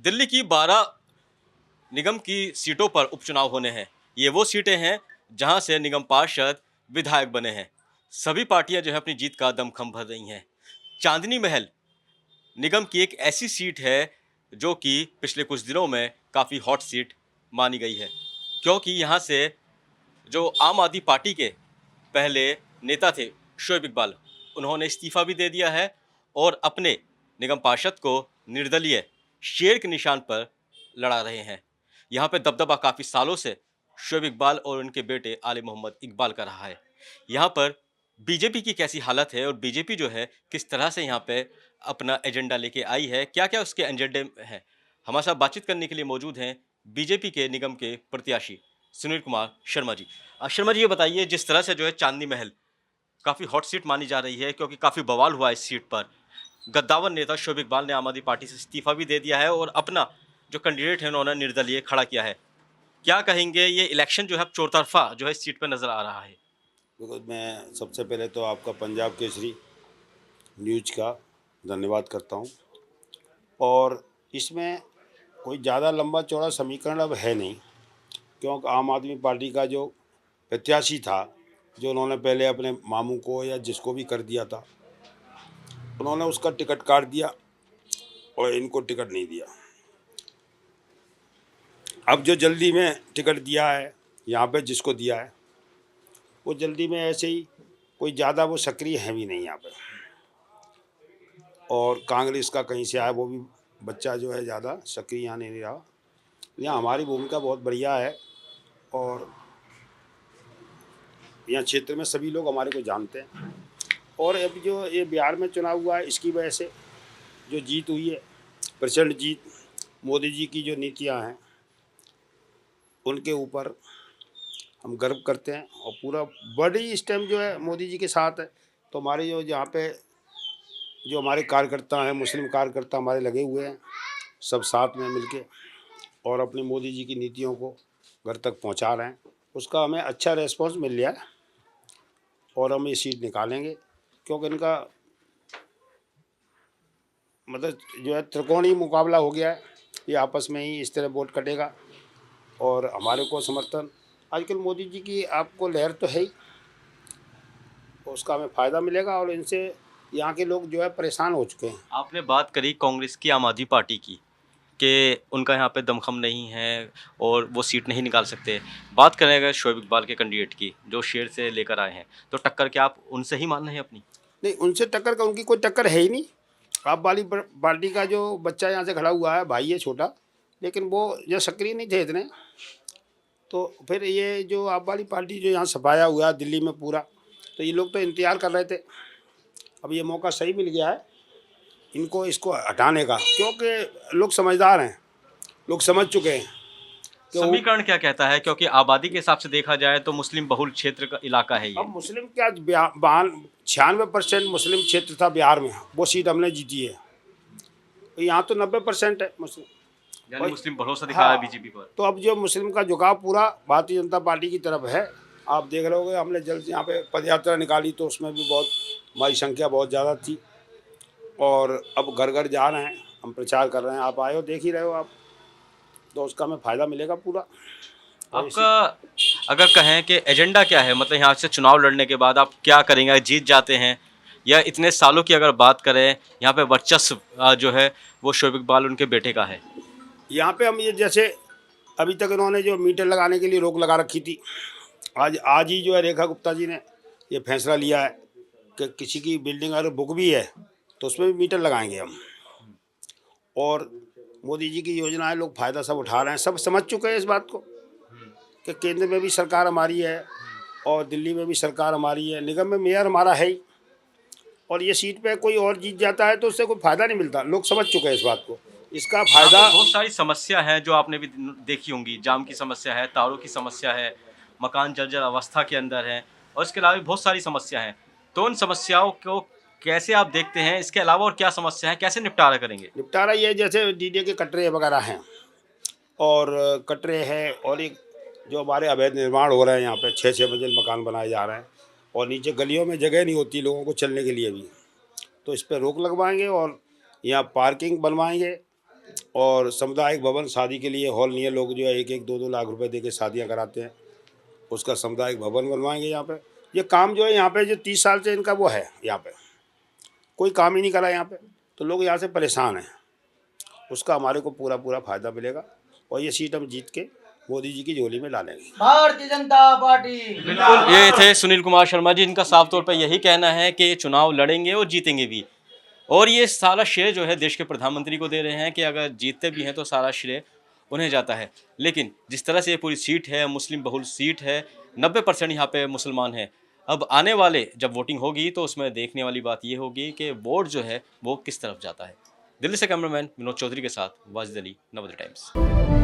दिल्ली की 12 निगम की सीटों पर उपचुनाव होने हैं। ये वो सीटें हैं जहां से निगम पार्षद विधायक बने हैं। सभी पार्टियां जो है अपनी जीत का दमखम भर रही हैं। चांदनी महल निगम की एक ऐसी सीट है जो कि पिछले कुछ दिनों में काफ़ी हॉट सीट मानी गई है, क्योंकि यहाँ से जो आम आदमी पार्टी के पहले नेता थे शोएब इकबाल, उन्होंने इस्तीफा भी दे दिया है और अपने निगम पार्षद को निर्दलीय शेर के निशान पर लड़ा रहे हैं। यहाँ पे दबदबा काफ़ी सालों से शोएब इकबाल और उनके बेटे आले मोहम्मद इकबाल का रहा है। यहाँ पर बीजेपी की कैसी हालत है और बीजेपी जो है किस तरह से यहाँ पे अपना एजेंडा लेके आई है, क्या-क्या उसके एजेंडे हैं। हमारे साथ बातचीत करने के लिए मौजूद हैं बीजेपी के निगम के प्रत्याशी सुनील कुमार शर्मा जी। शर्मा जी, ये बताइए, जिस तरह से जो है चांदनी महल काफ़ी हॉट सीट मानी जा रही है, क्योंकि काफ़ी बवाल हुआ इस सीट पर। गद्दावर नेता शोएब इकबाल ने आम आदमी पार्टी से इस्तीफा भी दे दिया है और अपना जो कैंडिडेट है उन्होंने निर्दलीय खड़ा किया है। क्या कहेंगे, ये इलेक्शन जो है अब चौतरफा जो है इस सीट पर नजर आ रहा है? देखो, मैं सबसे पहले तो आपका पंजाब केसरी न्यूज का धन्यवाद करता हूं। और इसमें कोई ज़्यादा लंबा चौड़ा समीकरण अब है नहीं, क्योंकि आम आदमी पार्टी का जो प्रत्याशी था, जो उन्होंने पहले अपने मामू को या जिसको भी कर दिया था, उन्होंने उसका टिकट काट दिया और इनको टिकट नहीं दिया। अब जो जल्दी में टिकट दिया है, यहाँ पे जिसको दिया है, वो जल्दी में ऐसे ही कोई ज़्यादा वो सक्रिय है भी नहीं यहाँ पे। और कांग्रेस का कहीं से आया वो भी बच्चा जो है ज़्यादा सक्रिय यहाँ नहीं रहा। यहाँ हमारी भूमिका बहुत बढ़िया है और यहाँ क्षेत्र में सभी लोग हमारे को जानते हैं। और अब जो ये बिहार में चुनाव हुआ है, इसकी वजह से जो जीत हुई है, प्रचंड जीत, मोदी जी की जो नीतियाँ हैं उनके ऊपर हम गर्व करते हैं। और पूरा बड़ी इस टाइम जो है मोदी जी के साथ है। तो हमारे जो यहाँ पे जो हमारे कार्यकर्ता हैं, मुस्लिम कार्यकर्ता हमारे लगे हुए हैं, सब साथ में मिलके और अपनी मोदी जी की नीतियों को घर तक पहुंचा रहे हैं। उसका हमें अच्छा रेस्पॉन्स मिल रहा है और हम ये सीट निकालेंगे, क्योंकि इनका मतलब जो है त्रिकोणीय मुकाबला हो गया है। ये आपस में ही इस तरह वोट कटेगा और हमारे को समर्थन आजकल मोदी जी की आपको लहर तो है ही, उसका हमें फ़ायदा मिलेगा। और इनसे यहाँ के लोग जो है परेशान हो चुके हैं। आपने बात करी कांग्रेस की, आम आदमी पार्टी की, कि उनका यहाँ पे दमखम नहीं है और वो सीट नहीं निकाल सकते। बात करें अगर शोएब इकबाल के कैंडिडेट की, जो शेर से लेकर आए हैं, तो टक्कर क्या आप उनसे ही मान रहे हैं अपनी? नहीं, उनसे टक्कर का उनकी कोई टक्कर है ही नहीं। आप वाली पार्टी का जो बच्चा यहाँ से खड़ा हुआ है, भाई है छोटा, लेकिन वो जो सक्रिय नहीं थे इतने। तो फिर ये जो आप वाली पार्टी जो यहाँ सफाया हुआ है दिल्ली में पूरा, तो ये लोग तो इंतजार कर रहे थे। अब ये मौका सही मिल गया है इनको इसको हटाने का, क्योंकि लोग समझदार हैं, लोग समझ चुके हैं कि समीकरण क्या कहता है? क्योंकि आबादी के हिसाब से देखा जाए तो मुस्लिम बहुल क्षेत्र का इलाका है ये। अब मुस्लिम क्या 96% मुस्लिम क्षेत्र था बिहार में, वो सीट हमने जीती है। तो यहाँ तो 90% है मुस्लिम। यानी मुस्लिम भरोसा दिखाया है हाँ, बीजेपी पर। तो अब जो मुस्लिम का झुकाव पूरा भारतीय जनता पार्टी की तरफ है। आप देख रहे होगे, हमने जल्द यहाँ पे पद यात्रा निकाली तो उसमें भी बहुत हमारी संख्या बहुत ज़्यादा थी। और अब घर घर जा रहे हैं, हम प्रचार कर रहे हैं, आप आए हो, देख ही रहे हो आप, तो उसका हमें फ़ायदा मिलेगा पूरा। और आपका अगर कहें कि एजेंडा क्या है, मतलब यहाँ से चुनाव लड़ने के बाद आप क्या करेंगे? अगर जीत जाते हैं, या इतने सालों की अगर बात करें, यहाँ पे वर्चस्व जो है वो शोएब इकबाल उनके बेटे का है। यहाँ पे हम ये जैसे अभी तक इन्होंने जो मीटर लगाने के लिए रोक लगा रखी थी, आज आज ही जो है रेखा गुप्ता जी ने ये फैसला लिया है कि किसी की बिल्डिंग अगर बुक भी है तो उसमें भी मीटर लगाएंगे हम। और मोदी जी की योजनाएं लोग फ़ायदा सब उठा रहे हैं, सब समझ चुके हैं इस बात को कि केंद्र में भी सरकार हमारी है और दिल्ली में भी सरकार हमारी है, निगम में मेयर हमारा है ही। और ये सीट पे कोई और जीत जाता है तो उससे कोई फ़ायदा नहीं मिलता, लोग समझ चुके हैं इस बात को। इसका यहाँ फ़ायदा पे बहुत सारी समस्या है जो आपने भी देखी होंगी। जाम की समस्या है, तारों की समस्या है, मकान जर्जर अवस्था के अंदर है, और इसके अलावा भी बहुत सारी समस्या हैं। तो उन समस्याओं को कैसे आप देखते हैं? इसके अलावा और क्या समस्या है, कैसे निपटारा करेंगे? निपटारा ये जैसे डीडीए के कटरे वगैरह हैं और कटरे हैं, और एक जो हमारे अवैध निर्माण हो रहे हैं यहाँ पे 6-6 मंजिल मकान बनाए जा रहे हैं और नीचे गलियों में जगह नहीं होती लोगों को चलने के लिए भी। तो इस पर रोक लगवाएंगे और यहाँ पार्किंग बनवाएंगे और सामुदायिक भवन, शादी के लिए हॉल नहीं है, लोग जो है 1-1 2-2 लाख रुपए दे के शादियाँ कराते हैं, उसका सामुदायिक भवन बनवाएंगे यहाँ पे। ये काम जो है यहाँ पे जो 30 साल से इनका वो है, यहाँ पे कोई काम ही नहीं करा यहाँ पे, तो लोग यहाँ से परेशान हैं। उसका हमारे को पूरा पूरा फायदा मिलेगा और ये सीट हम जीत के मोदी जी की झोली में डालेंगे। भारतीय जनता पार्टी। ये थे सुनील कुमार शर्मा जी, इनका साफ तौर पर यही कहना है कि ये चुनाव लड़ेंगे और जीतेंगे भी। और ये सारा श्रेय जो है देश के प्रधानमंत्री को दे रहे हैं कि अगर जीतते भी हैं तो सारा श्रेय उन्हें जाता है। लेकिन जिस तरह से ये पूरी सीट है, मुस्लिम बहुल सीट है, 90% यहाँ पे मुसलमान हैं। अब आने वाले जब वोटिंग होगी तो उसमें देखने वाली बात ये होगी कि वोट जो है वो किस तरफ जाता है। दिल्ली से कैमरामैन विनोद चौधरी के साथ वाजिद अली, नवोदय टाइम्स।